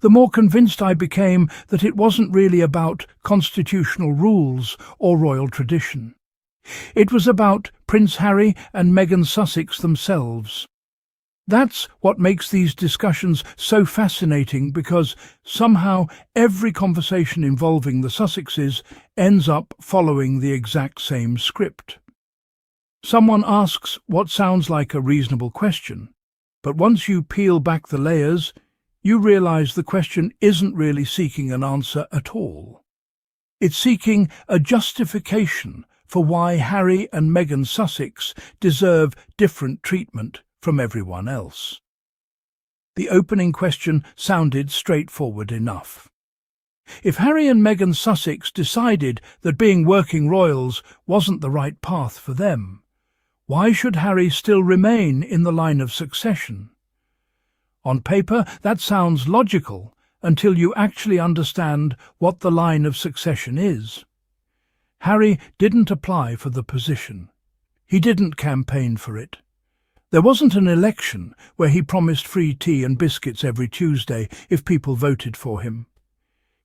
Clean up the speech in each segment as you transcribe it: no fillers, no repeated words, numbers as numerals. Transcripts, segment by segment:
the more convinced I became that it wasn't really about constitutional rules or royal tradition. It was about Prince Harry and Meghan Sussex themselves. That's what makes these discussions so fascinating, because somehow every conversation involving the Sussexes ends up following the exact same script. Someone asks what sounds like a reasonable question, but once you peel back the layers, you realize the question isn't really seeking an answer at all. It's seeking a justification for why Harry and Meghan Sussex deserve different treatment from everyone else. The opening question sounded straightforward enough. If Harry and Meghan Sussex decided that being working royals wasn't the right path for them, why should Harry still remain in the line of succession? On paper, that sounds logical until you actually understand what the line of succession is. Harry didn't apply for the position. He didn't campaign for it. There wasn't an election where he promised free tea and biscuits every Tuesday if people voted for him.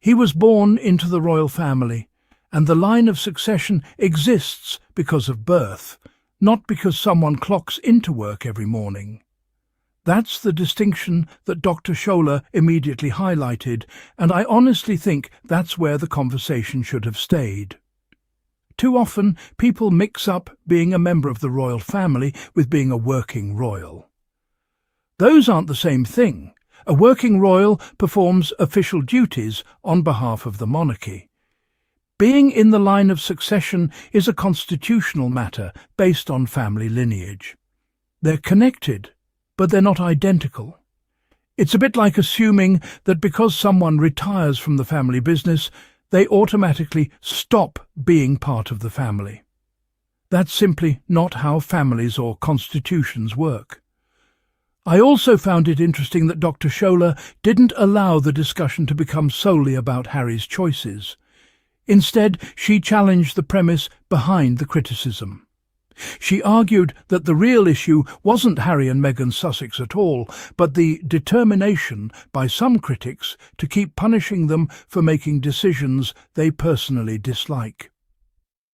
He was born into the royal family, and the line of succession exists because of birth, not because someone clocks into work every morning. That's the distinction that Dr. Shola immediately highlighted, and I honestly think that's where the conversation should have stayed. Too often, people mix up being a member of the royal family with being a working royal. Those aren't the same thing. A working royal performs official duties on behalf of the monarchy. Being in the line of succession is a constitutional matter based on family lineage. They're connected, but they're not identical. It's a bit like assuming that because someone retires from the family business, they automatically stop being part of the family. That's simply not how families or constitutions work. I also found it interesting that Dr. Shola didn't allow the discussion to become solely about Harry's choices. Instead, she challenged the premise behind the criticism. She argued that the real issue wasn't Harry and Meghan Sussex at all, but the determination by some critics to keep punishing them for making decisions they personally dislike.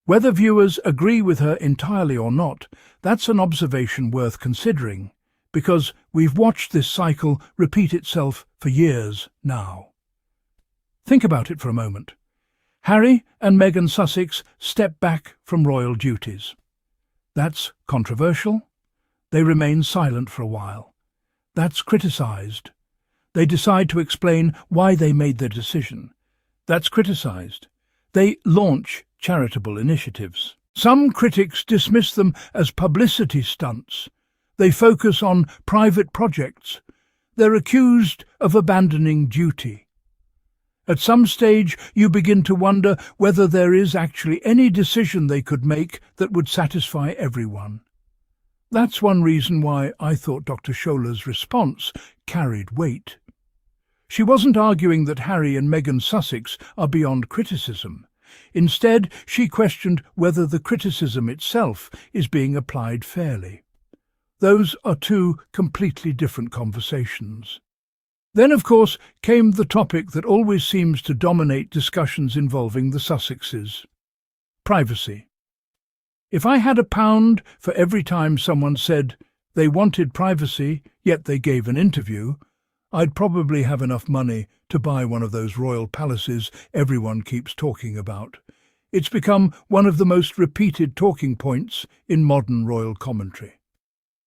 Whether viewers agree with her entirely or not, that's an observation worth considering, because we've watched this cycle repeat itself for years now. Think about it for a moment. Harry and Meghan Sussex step back from royal duties. That's controversial. They remain silent for a while. That's criticised. They decide to explain why they made their decision. That's criticised. They launch charitable initiatives. Some critics dismiss them as publicity stunts. They focus on private projects. They're accused of abandoning duty. At some stage, you begin to wonder whether there is actually any decision they could make that would satisfy everyone. That's one reason why I thought Dr. Shola's response carried weight. She wasn't arguing that Harry and Meghan Sussex are beyond criticism. Instead, she questioned whether the criticism itself is being applied fairly. Those are two completely different conversations. Then, of course, came the topic that always seems to dominate discussions involving the Sussexes: privacy. If I had £1 for every time someone said they wanted privacy, yet they gave an interview, I'd probably have enough money to buy one of those royal palaces everyone keeps talking about. It's become one of the most repeated talking points in modern royal commentary.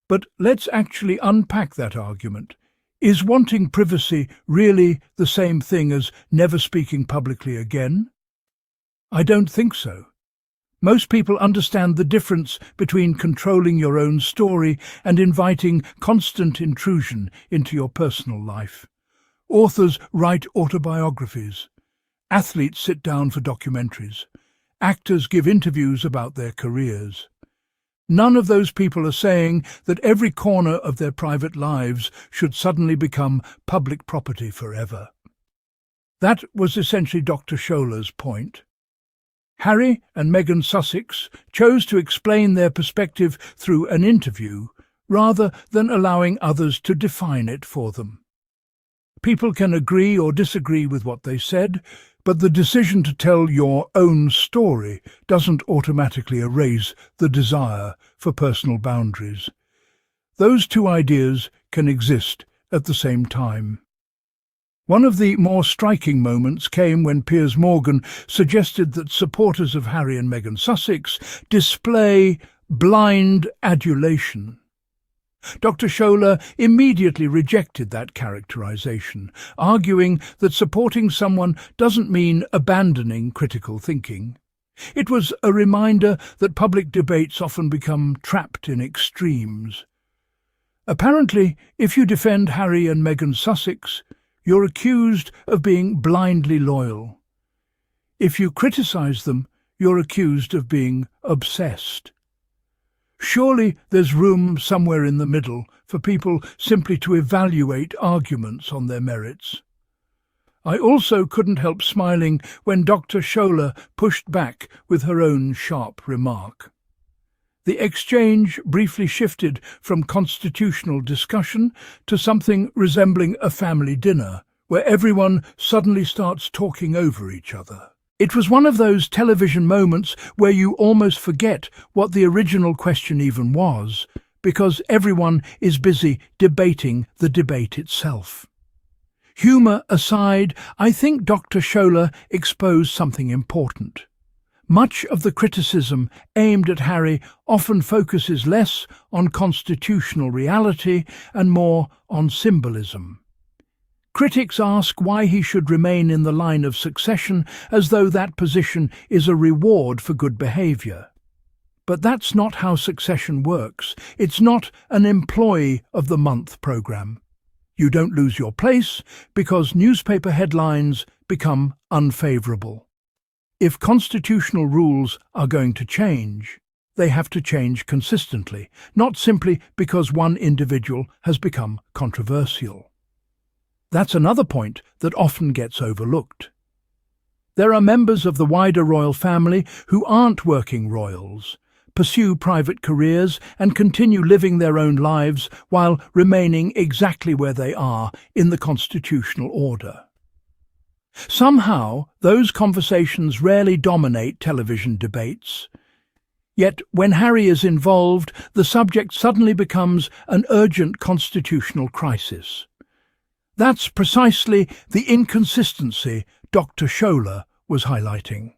But let's actually unpack that argument. Is wanting privacy really the same thing as never speaking publicly again? I don't think so. Most people understand the difference between controlling your own story and inviting constant intrusion into your personal life. Authors write autobiographies. Athletes sit down for documentaries. Actors give interviews about their careers. None of those people are saying that every corner of their private lives should suddenly become public property forever. That was essentially Dr. Shola's point. Harry and Meghan Sussex chose to explain their perspective through an interview rather than allowing others to define it for them. People can agree or disagree with what they said, but the decision to tell your own story doesn't automatically erase the desire for personal boundaries. Those two ideas can exist at the same time. One of the more striking moments came when Piers Morgan suggested that supporters of Harry and Meghan Sussex display blind adulation. Dr. Shola immediately rejected that characterization, arguing that supporting someone doesn't mean abandoning critical thinking. It was a reminder that public debates often become trapped in extremes. Apparently, if you defend Harry and Meghan Sussex, you're accused of being blindly loyal. If you criticize them, you're accused of being obsessed. Surely there's room somewhere in the middle for people simply to evaluate arguments on their merits. I also couldn't help smiling when Dr. Shola pushed back with her own sharp remark. The exchange briefly shifted from constitutional discussion to something resembling a family dinner, where everyone suddenly starts talking over each other. It was one of those television moments where you almost forget what the original question even was, because everyone is busy debating the debate itself. Humour aside, I think Dr. Shola exposed something important. Much of the criticism aimed at Harry often focuses less on constitutional reality and more on symbolism. Critics ask why he should remain in the line of succession as though that position is a reward for good behaviour. But that's not how succession works. It's not an Employee of the Month programme. You don't lose your place because newspaper headlines become unfavourable. If constitutional rules are going to change, they have to change consistently, not simply because one individual has become controversial. That's another point that often gets overlooked. There are members of the wider royal family who aren't working royals, pursue private careers and continue living their own lives while remaining exactly where they are in the constitutional order. Somehow, those conversations rarely dominate television debates. Yet, when Harry is involved, the subject suddenly becomes an urgent constitutional crisis. That's precisely the inconsistency Dr. Shola was highlighting.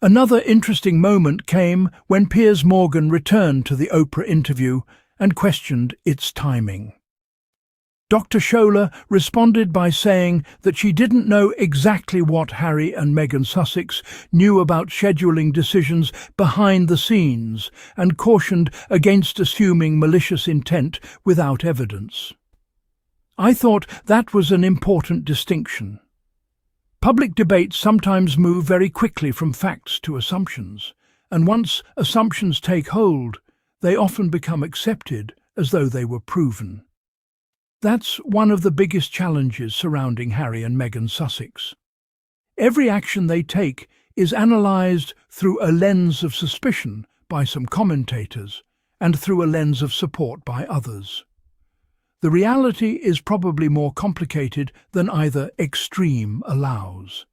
Another interesting moment came when Piers Morgan returned to the Oprah interview and questioned its timing. Dr. Shola responded by saying that she didn't know exactly what Harry and Meghan Sussex knew about scheduling decisions behind the scenes and cautioned against assuming malicious intent without evidence. I thought that was an important distinction. Public debates sometimes move very quickly from facts to assumptions, and once assumptions take hold, they often become accepted as though they were proven. That's one of the biggest challenges surrounding Harry and Meghan Sussex. Every action they take is analysed through a lens of suspicion by some commentators and through a lens of support by others. The reality is probably more complicated than either extreme allows.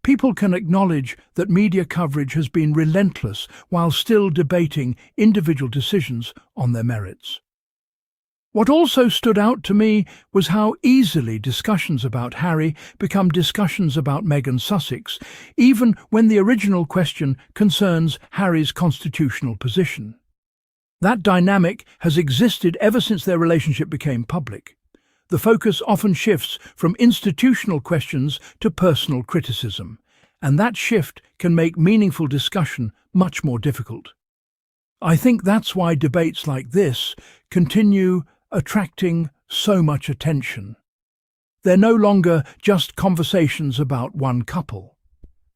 People can acknowledge that media coverage has been relentless while still debating individual decisions on their merits. What also stood out to me was how easily discussions about Harry become discussions about Meghan Sussex, even when the original question concerns Harry's constitutional position. That dynamic has existed ever since their relationship became public. The focus often shifts from institutional questions to personal criticism, and that shift can make meaningful discussion much more difficult. I think that's why debates like this continue attracting so much attention. They're no longer just conversations about one couple.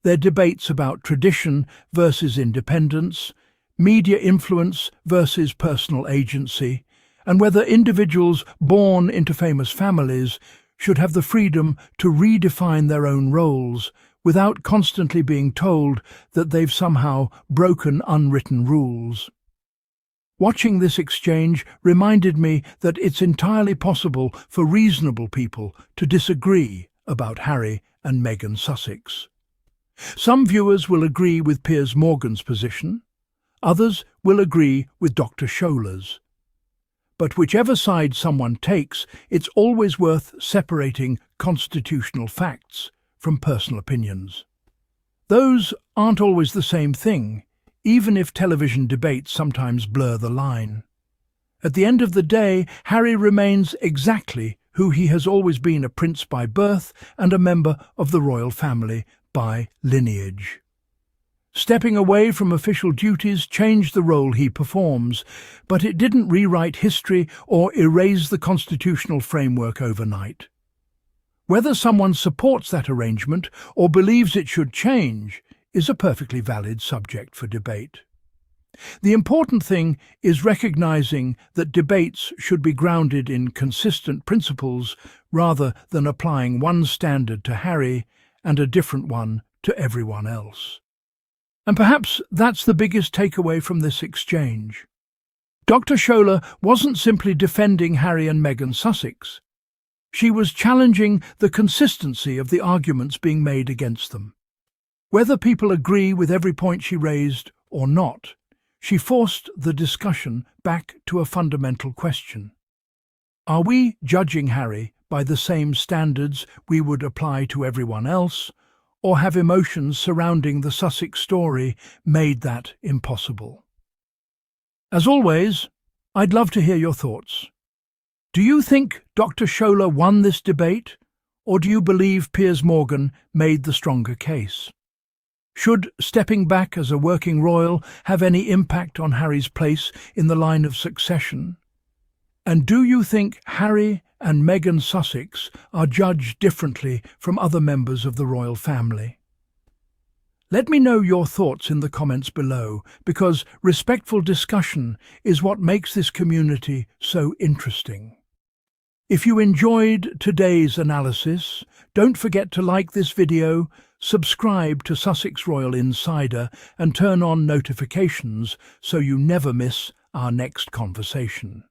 They're debates about tradition versus independence, media influence versus personal agency, and whether individuals born into famous families should have the freedom to redefine their own roles without constantly being told that they've somehow broken unwritten rules. Watching this exchange reminded me that it's entirely possible for reasonable people to disagree about Harry and Meghan Sussex. Some viewers will agree with Piers Morgan's position, others will agree with Dr. Shola's. But whichever side someone takes, it's always worth separating constitutional facts from personal opinions. Those aren't always the same thing, even if television debates sometimes blur the line. At the end of the day, Harry remains exactly who he has always been, a prince by birth and a member of the royal family by lineage. Stepping away from official duties changed the role he performs, but it didn't rewrite history or erase the constitutional framework overnight. Whether someone supports that arrangement or believes it should change is a perfectly valid subject for debate. The important thing is recognizing that debates should be grounded in consistent principles rather than applying one standard to Harry and a different one to everyone else. And perhaps that's the biggest takeaway from this exchange. Dr. Shola wasn't simply defending Harry and Meghan Sussex. She was challenging the consistency of the arguments being made against them. Whether people agree with every point she raised or not, she forced the discussion back to a fundamental question. Are we judging Harry by the same standards we would apply to everyone else, or have emotions surrounding the Sussex story made that impossible? As always, I'd love to hear your thoughts. Do you think Dr. Shola won this debate, or do you believe Piers Morgan made the stronger case? Should stepping back as a working royal have any impact on Harry's place in the line of succession? And do you think Harry and Meghan Sussex are judged differently from other members of the royal family? Let me know your thoughts in the comments below, because respectful discussion is what makes this community so interesting. If you enjoyed today's analysis, don't forget to like this video, subscribe to Sussex Royal Insider and turn on notifications so you never miss our next conversation.